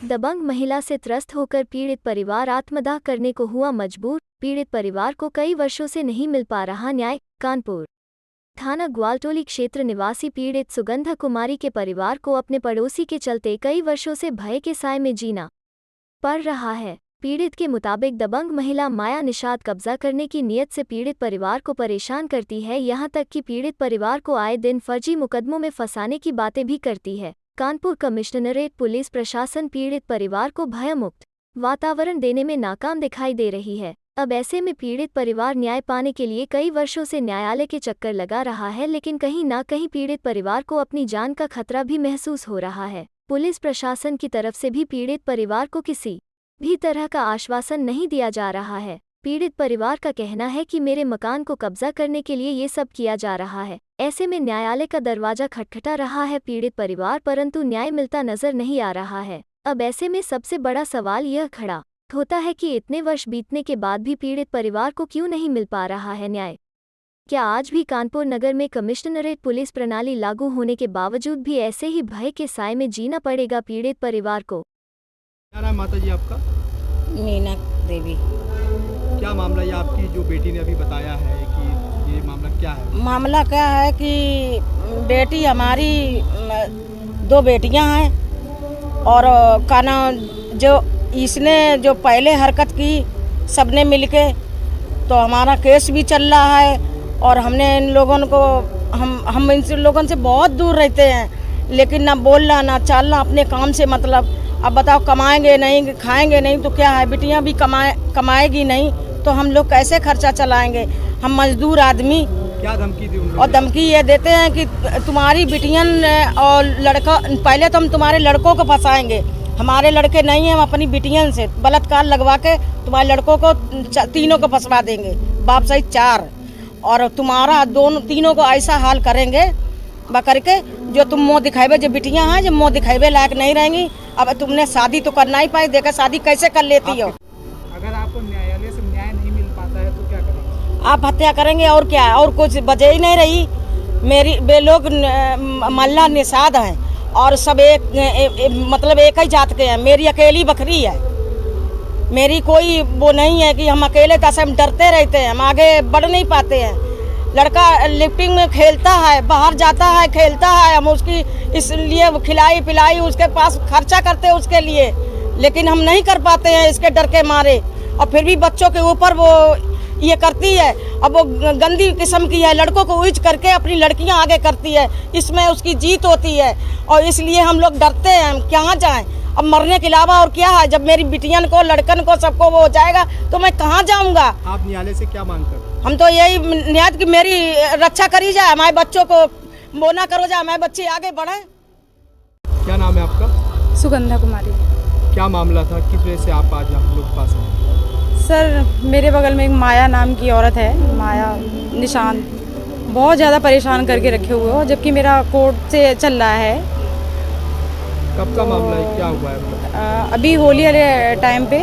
दबंग महिला से त्रस्त होकर पीड़ित परिवार आत्मदाह करने को हुआ मजबूर। पीड़ित परिवार को कई वर्षों से नहीं मिल पा रहा न्याय। कानपुर थाना ग्वालटोली क्षेत्र निवासी पीड़ित सुगंधा कुमारी के परिवार को अपने पड़ोसी के चलते कई वर्षों से भय के साए में जीना पड़ रहा है। पीड़ित के मुताबिक दबंग महिला माया निषाद कब्जा करने की नीयत से पीड़ित परिवार को परेशान करती है, यहाँ तक कि पीड़ित परिवार को आए दिन फर्जी मुकदमों में फंसाने की बातें भी करती है। कानपुर कमिश्नरेट पुलिस प्रशासन पीड़ित परिवार को भयमुक्त वातावरण देने में नाकाम दिखाई दे रही है। अब ऐसे में पीड़ित परिवार न्याय पाने के लिए कई वर्षों से न्यायालय के चक्कर लगा रहा है, लेकिन कहीं ना कहीं पीड़ित परिवार को अपनी जान का खतरा भी महसूस हो रहा है। पुलिस प्रशासन की तरफ से भी पीड़ित परिवार को किसी भी तरह का आश्वासन नहीं दिया जा रहा है। पीड़ित परिवार का कहना है कि मेरे मकान को कब्जा करने के लिए ये सब किया जा रहा है। ऐसे में न्यायालय का दरवाजा खटखटा रहा है पीड़ित परिवार, परंतु न्याय मिलता नजर नहीं आ रहा है। अब ऐसे में सबसे बड़ा सवाल यह खड़ा होता है कि इतने वर्ष बीतने के बाद भी पीड़ित परिवार को क्यों नहीं मिल पा रहा है न्याय। क्या आज भी कानपुर नगर में कमिश्नरेट पुलिस प्रणाली लागू होने के बावजूद भी ऐसे ही भय के साए में जीना पड़ेगा पीड़ित परिवार को? क्या नाम माता जी आपका? मीना देवी। क्या मामला ये आपकी जो बेटी ने अभी बताया है कि ये मामला क्या है? मामला क्या है कि बेटी हमारी 2 बेटियां हैं और काना जो इसने जो पहले हरकत की सबने मिलके, तो हमारा केस भी चल रहा है और हमने इन लोगों को हम इन लोगों से बहुत दूर रहते हैं, लेकिन ना बोलना ना चालना, अपने काम से मतलब। अब बताओ, कमाएंगे नहीं खाएंगे नहीं तो क्या है, बिटियां भी कमाएगी नहीं तो हम लोग कैसे खर्चा चलाएंगे? हम मजदूर आदमी। क्या धमकी दी उन्होंने? और धमकी ये देते हैं कि तुम्हारी बिटियन और लड़का, पहले तो हम तुम्हारे लड़कों को फंसाएंगे। हमारे लड़के नहीं हैं, हम अपनी बिटियन से बलात्कार लगवा के तुम्हारे लड़कों को तीनों को फंसवा देंगे, बाप सहित 4, और तुम्हारा तीनों को ऐसा हाल करेंगे करके जो तुम मुँह दिखावे, जो बिटियां हैं जो मुँह दिखावे लायक नहीं रहेंगी। अब तुमने शादी तो करना ही पाई, देखा शादी कैसे कर लेती हो। अगर आपको न्यायालय से न्याय नहीं मिल पाता है तो क्या करेंगे? आप हत्या करेंगे और क्या, और कुछ बचे ही नहीं रही। वे लोग मल्ला निषाद हैं और सब मतलब एक ही जात के हैं। मेरी अकेली बकरी है, मेरी कोई वो नहीं है कि हम अकेले तसे हम डरते रहते हैं, हम आगे बढ़ नहीं पाते हैं। लड़का लिफ्टिंग में खेलता है, बाहर जाता है खेलता है, हम उसकी इसलिए खिलाई पिलाई उसके पास खर्चा करते हैं उसके लिए, लेकिन हम नहीं कर पाते हैं इसके डर के मारे। और फिर भी बच्चों के ऊपर वो ये करती है। अब वो गंदी किस्म की है, लड़कों को ऊंच करके अपनी लड़कियां आगे करती है, इसमें उसकी जीत होती है और इसलिए हम लोग डरते हैं। हम कहाँ जाएं? अब मरने के अलावा और क्या है? जब मेरी बिटियन को, लड़कन को, सबको वो हो जाएगा तो मैं कहाँ जाऊँगा? आप न्यायालय से क्या मांग कर? हम तो यही नियत कि मेरी रक्षा करी जाए, हमारे बच्चों को वो ना करो जाए, हमारे बच्चे आगे बढ़े। क्या नाम है आपका? सुगंधा कुमारी। क्या मामला था, किस वजह से आप आज हम लोग पास हैं? सर, मेरे बगल में एक माया नाम की औरत है, माया निशान, बहुत ज़्यादा परेशान करके रखे हुए हो, जबकि मेरा कोर्ट से चल रहा है। कब का मामला है, क्या हुआ है? अभी होली वाले टाइम पे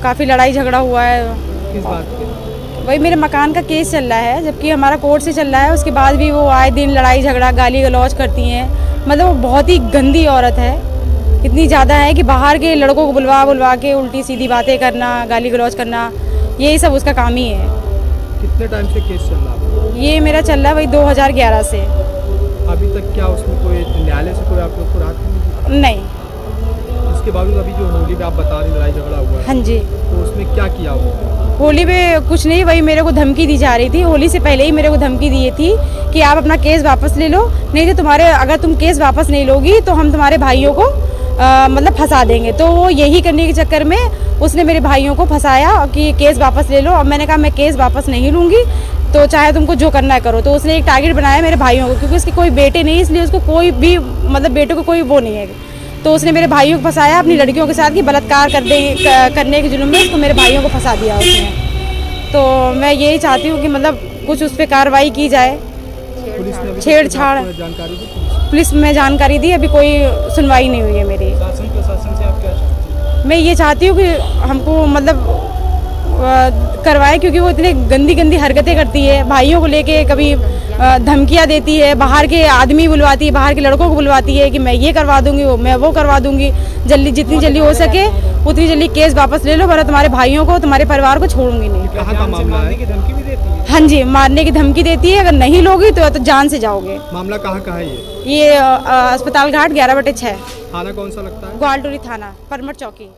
काफ़ी लड़ाई झगड़ा हुआ है। किस बात पे? वही मेरे मकान का केस चल रहा है, जबकि हमारा कोर्ट से चल रहा है। उसके बाद भी वो आए दिन लड़ाई झगड़ा, गाली गलौज करती हैं। मतलब वो बहुत ही गंदी औरत है, इतनी ज़्यादा है कि बाहर के लड़कों को बुलवा के उल्टी सीधी बातें करना, गाली गलौज करना, यही सब उसका काम ही है। कितने टाइम से केस चल रहा है? ये मेरा चल रहा है वही 2011 से। अभी तक क्या उसमें कोई न्यायालय से कोई आप लोग को राहत नहीं? इसके बावजूद अभी जो होली में आप बता रही लड़ाई झगड़ा हुआ है, हाँ जी। तो उसमें क्या किया हुआ? होली पे कुछ नहीं, वही मेरे को धमकी दी जा रही थी। होली से पहले ही मेरे को धमकी दी थी कि आप अपना केस वापस ले लो, नहीं तो अगर तुम केस वापस नहीं लोगी तो हम तुम्हारे भाइयों को मतलब फंसा देंगे। तो वो यही करने के चक्कर में उसने मेरे भाइयों को फंसाया कि केस वापस ले लो। और मैंने कहा मैं केस वापस नहीं लूँगी, तो चाहे तुमको जो करना है करो। तो उसने एक टारगेट बनाया मेरे भाइयों को, क्योंकि उसके कोई बेटे नहीं, इसलिए उसको कोई भी मतलब बेटे को कोई वो नहीं है। तो उसने मेरे भाइयों को फंसाया अपनी लड़कियों के साथ कि बलात्कार करने के जुर्म में उसको मेरे भाइयों को फंसा दिया उसने। तो मैं यही चाहती हूँ कि मतलब कुछ उस पर कार्रवाई की जाए। छेड़छाड़ पुलिस में जानकारी दी, अभी कोई सुनवाई नहीं हुई है मेरी। शासन प्रशासन से आप क्या चाहते हैं? मैं ये चाहती हूँ कि हमको मतलब करवाएं, क्योंकि वो इतने गंदी गंदी हरकतें करती है। भाइयों को लेके कभी धमकियां देती है, बाहर के आदमी बुलवाती है, बाहर के लड़कों को बुलवाती है कि मैं ये करवा दूंगी, मैं वो करवा दूंगी। जल्दी जितनी जल्दी हो सके उतनी जल्दी केस वापस ले लो, वरना तुम्हारे भाइयों को, तुम्हारे परिवार को छोड़ूंगी नहीं। कहाँ का मामला है? धमकी भी देती है? हाँ जी, मारने की धमकी देती है, अगर नहीं लोगी तो जान से जाओगे। मामला कहाँ का है ये? ये अस्पताल घाट 11/6, थाना कौन सा लगता है? ग्वालटोली थाना, परमट चौकी।